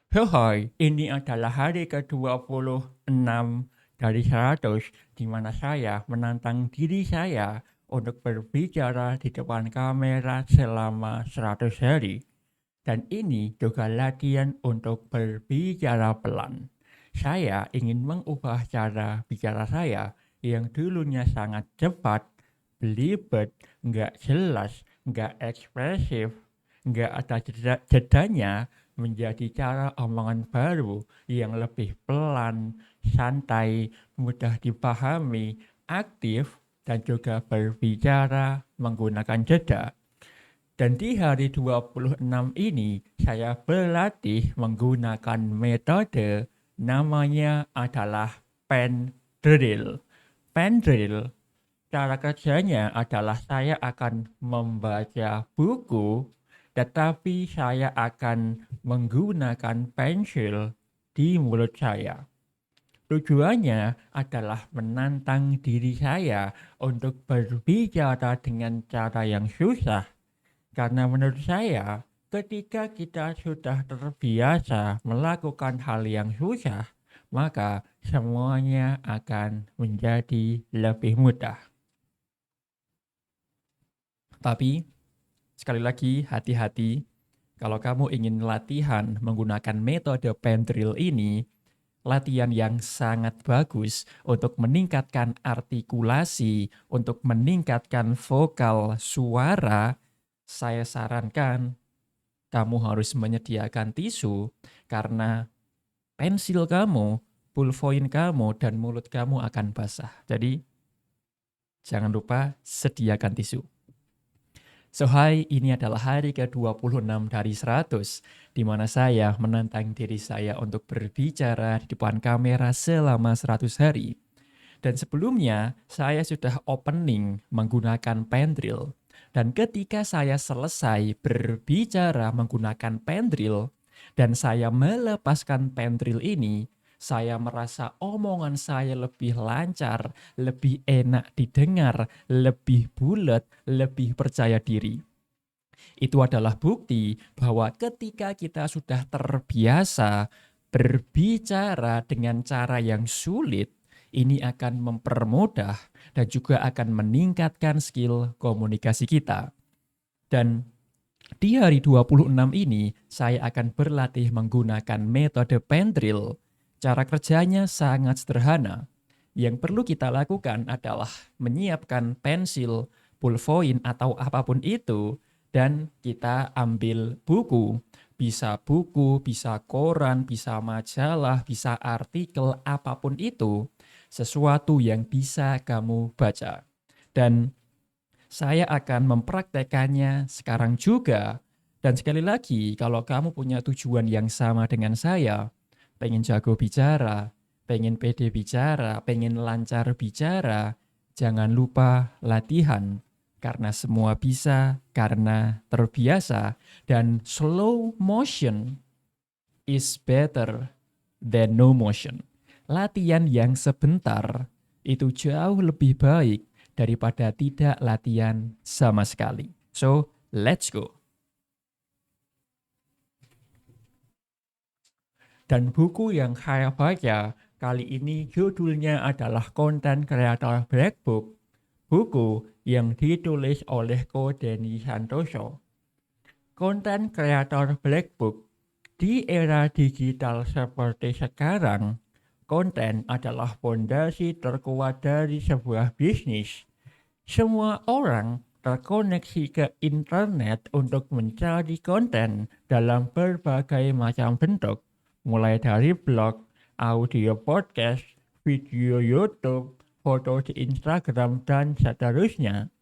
Hai, ini adalah hari ke-26 dari 100 di mana saya menantang diri saya untuk berbicara di depan kamera selama 100 hari. Dan ini juga latihan untuk berbicara pelan. Saya ingin mengubah cara bicara saya yang dulunya sangat cepat, belibet, nggak jelas, nggak ekspresif, nggak ada jedanya menjadi cara omongan baru yang lebih pelan, santai, mudah dipahami, aktif, dan juga berbicara menggunakan jeda. Dan di hari 26 ini, saya berlatih menggunakan metode namanya adalah pen drill. Pen drill, cara kerjanya adalah saya akan membaca buku, tetapi saya akan menggunakan pensil di mulut saya. Tujuannya adalah menantang diri saya untuk berbicara dengan cara yang susah. Karena menurut saya, ketika kita sudah terbiasa melakukan hal yang susah, maka semuanya akan menjadi lebih mudah. Tapi, sekali lagi, hati-hati. Kalau kamu ingin latihan menggunakan metode pen drill ini, latihan yang sangat bagus untuk meningkatkan artikulasi, untuk meningkatkan vokal suara, saya sarankan kamu harus menyediakan tisu karena pensil kamu, pulpoin kamu, dan mulut kamu akan basah. Jadi, jangan lupa sediakan tisu. So hai, ini adalah hari ke-26 dari 100, di mana saya menantang diri saya untuk berbicara di depan kamera selama 100 hari. Dan sebelumnya, saya sudah opening menggunakan pen drill. Dan ketika saya selesai berbicara menggunakan pen drill, dan saya melepaskan pen drill ini, saya merasa omongan saya lebih lancar, lebih enak didengar, lebih bulat, lebih percaya diri. Itu adalah bukti bahwa ketika kita sudah terbiasa berbicara dengan cara yang sulit, ini akan mempermudah dan juga akan meningkatkan skill komunikasi kita. Dan di hari 26 ini, saya akan berlatih menggunakan metode pen drill. Cara kerjanya sangat sederhana. Yang perlu kita lakukan adalah menyiapkan pensil, pulpoin, atau apapun itu, dan kita ambil buku. Bisa buku, bisa koran, bisa majalah, bisa artikel, apapun itu. Sesuatu yang bisa kamu baca. Dan saya akan mempraktekannya sekarang juga. Dan sekali lagi, kalau kamu punya tujuan yang sama dengan saya, pengen jago bicara, pengen pede bicara, pengen lancar bicara, jangan lupa latihan. Karena semua bisa, karena terbiasa. Dan slow motion is better than no motion. Latihan yang sebentar itu jauh lebih baik daripada tidak latihan sama sekali. So, let's go. Dan buku yang saya baca kali ini judulnya adalah Content Creator Black Book, buku yang ditulis oleh Ko Denny Santoso. Content Creator Black Book, di era digital seperti sekarang, konten adalah fondasi terkuat dari sebuah bisnis. Semua orang terkoneksi ke internet untuk mencari konten dalam berbagai macam bentuk, mulai dari blog, audio podcast, video YouTube, foto di Instagram, dan seterusnya.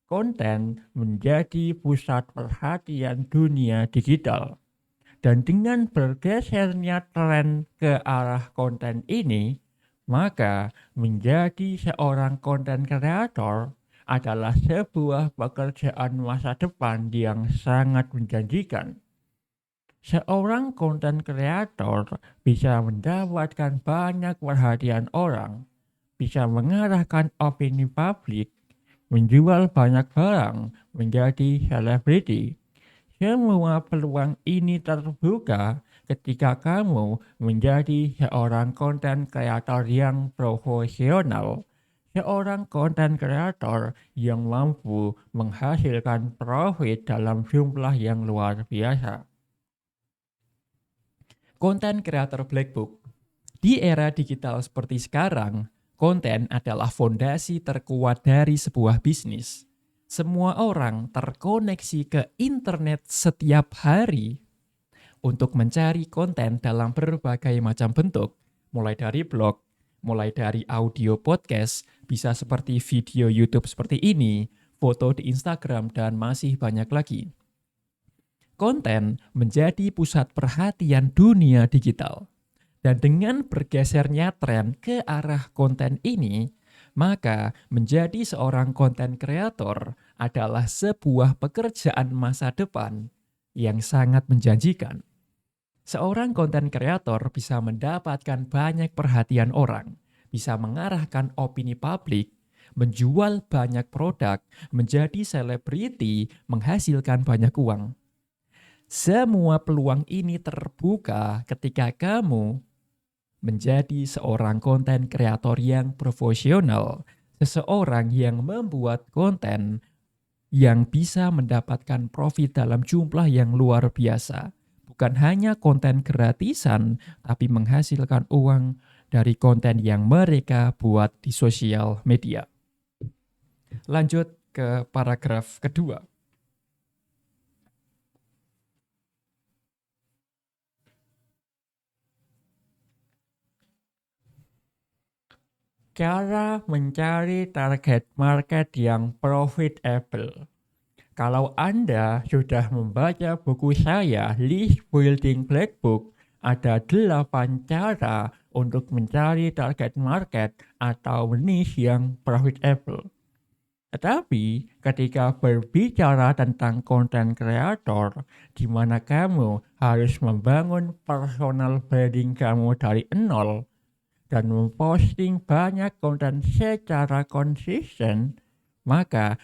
Konten menjadi pusat perhatian dunia digital. Dan dengan bergesernya tren ke arah konten ini, maka menjadi seorang konten kreator adalah sebuah pekerjaan masa depan yang sangat menjanjikan. Seorang konten kreator bisa mendapatkan banyak perhatian orang, bisa mengarahkan opini publik, menjual banyak barang, menjadi selebriti. Semua peluang ini terbuka ketika kamu menjadi seorang konten kreator yang profesional. Seorang konten kreator yang mampu menghasilkan profit dalam jumlah yang luar biasa. Konten kreator Black Book. Di era digital seperti sekarang, konten adalah fondasi terkuat dari sebuah bisnis. Semua orang terkoneksi ke internet setiap hari untuk mencari konten dalam berbagai macam bentuk, mulai dari blog, mulai dari audio podcast, bisa seperti video YouTube seperti ini, foto di Instagram, dan masih banyak lagi. Konten menjadi pusat perhatian dunia digital. Dan dengan bergesernya tren ke arah konten ini, maka menjadi seorang konten kreator adalah sebuah pekerjaan masa depan yang sangat menjanjikan. Seorang konten kreator bisa mendapatkan banyak perhatian orang, bisa mengarahkan opini publik, menjual banyak produk, menjadi selebriti, menghasilkan banyak uang. Semua peluang ini terbuka ketika kamu menjadi seorang konten kreator yang profesional, seseorang yang membuat konten yang bisa mendapatkan profit dalam jumlah yang luar biasa. Bukan hanya konten gratisan, tapi menghasilkan uang dari konten yang mereka buat di sosial media. Lanjut ke paragraf kedua. Cara mencari target market yang profitable. Kalau Anda sudah membaca buku saya, List Building Black Book, ada 8 cara untuk mencari target market atau niche yang profitable. Tetapi ketika berbicara tentang konten kreator, di mana kamu harus membangun personal branding kamu dari nol, dan memposting banyak konten secara konsisten, maka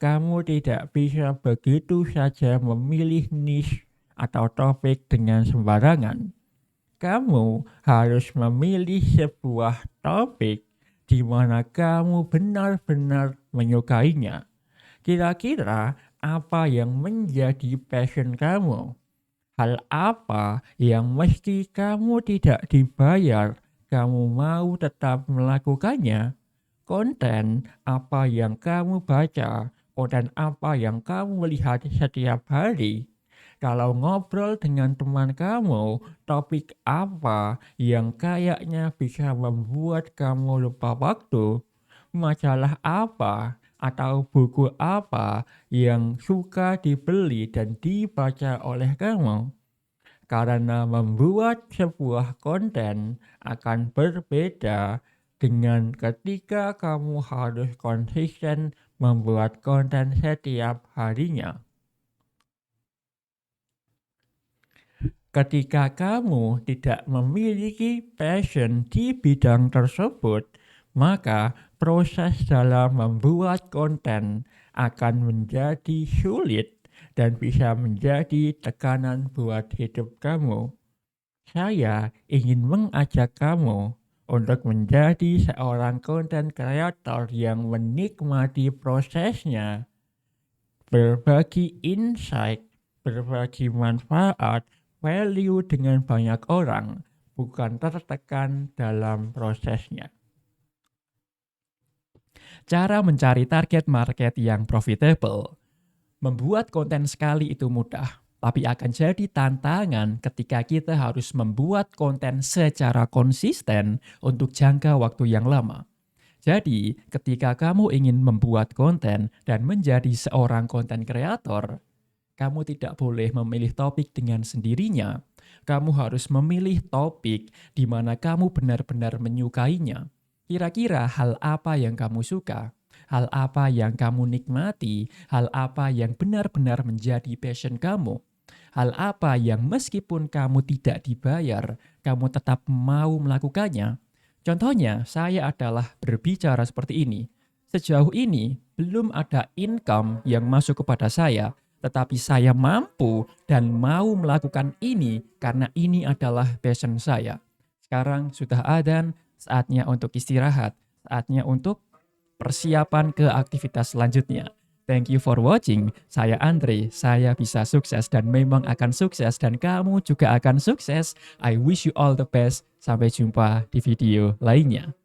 kamu tidak bisa begitu saja memilih niche atau topik dengan sembarangan. Kamu harus memilih sebuah topik di mana kamu benar-benar menyukainya. Kira-kira apa yang menjadi passion kamu? Hal apa yang meski kamu tidak dibayar, kamu mau tetap melakukannya? Konten apa yang kamu baca? Konten apa yang kamu lihat setiap hari? Kalau ngobrol dengan teman kamu, topik apa yang kayaknya bisa membuat kamu lupa waktu? Majalah apa atau buku apa yang suka dibeli dan dibaca oleh kamu? Karena membuat sebuah konten akan berbeda dengan ketika kamu harus konsisten membuat konten setiap harinya. Ketika kamu tidak memiliki passion di bidang tersebut, maka proses dalam membuat konten akan menjadi sulit dan bisa menjadi tekanan buat hidup kamu. Saya ingin mengajak kamu untuk menjadi seorang konten kreator yang menikmati prosesnya, berbagi insight, berbagi manfaat, value dengan banyak orang, bukan tertekan dalam prosesnya. Cara mencari target market yang profitable. Membuat konten sekali itu mudah, tapi akan jadi tantangan ketika kita harus membuat konten secara konsisten untuk jangka waktu yang lama. Jadi, ketika kamu ingin membuat konten dan menjadi seorang konten kreator, kamu tidak boleh memilih topik dengan sendirinya. Kamu harus memilih topik di mana kamu benar-benar menyukainya. Kira-kira hal apa yang kamu suka? Hal apa yang kamu nikmati? Hal apa yang benar-benar menjadi passion kamu? Hal apa yang meskipun kamu tidak dibayar, kamu tetap mau melakukannya? Contohnya, saya adalah berbicara seperti ini. Sejauh ini, belum ada income yang masuk kepada saya, tetapi saya mampu dan mau melakukan ini karena ini adalah passion saya. Sekarang sudah adzan, saatnya untuk istirahat, saatnya untuk persiapan ke aktivitas selanjutnya. Thank you for watching. Saya Andre, saya bisa sukses dan memang akan sukses dan kamu juga akan sukses. I wish you all the best. Sampai jumpa di video lainnya.